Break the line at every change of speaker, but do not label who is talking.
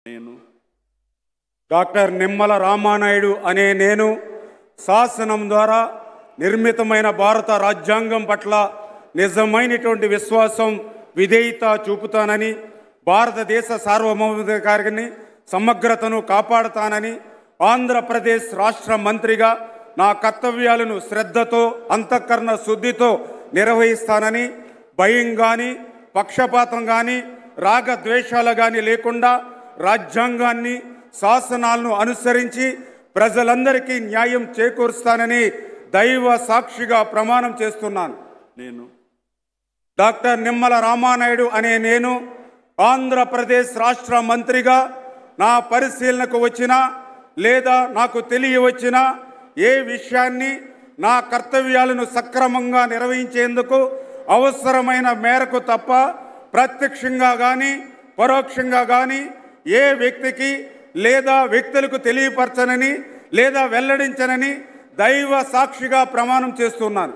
నేను
డాక్టర్ నిమ్మల రామానాయుడు అనే నేను శాసనం ద్వారా నిర్మితమైన భారత రాజ్యాంగం పట్ల నిజమైనటువంటి విశ్వాసం విధేయత చూపుతానని, భారతదేశ సార్వభౌమాధికారాన్ని సమగ్రతను కాపాడుతానని, ఆంధ్రప్రదేశ్ రాష్ట్ర మంత్రిగా నా కర్తవ్యాలను శ్రద్ధతో అంతఃకరణ శుద్ధితో నిర్వహిస్తానని, భయం కానీ పక్షపాతం కానీ రాగద్వేషాలు కానీ లేకుండా రాజ్యాంగాన్ని శాసనాలను అనుసరించి ప్రజలందరికీ న్యాయం చేకూరుస్తానని దైవ సాక్షిగా ప్రమాణం చేస్తున్నాను.
నేను
డాక్టర్ నిమ్మల రామానాయుడు అనే నేను ఆంధ్రప్రదేశ్ రాష్ట్ర మంత్రిగా నా పరిశీలనకు వచ్చినా లేదా నాకు తెలియవచ్చినా ఏ విషయాన్ని నా కర్తవ్యాలను సక్రమంగా నిర్వహించేందుకు అవసరమైన మేరకు తప్ప ప్రత్యక్షంగా కానీ పరోక్షంగా కానీ ఏ వ్యక్తికి లేదా వ్యక్తులకు తెలియపరచనని లేదా వెల్లడించనని దైవ సాక్షిగా ప్రమాణం చేస్తున్నాను.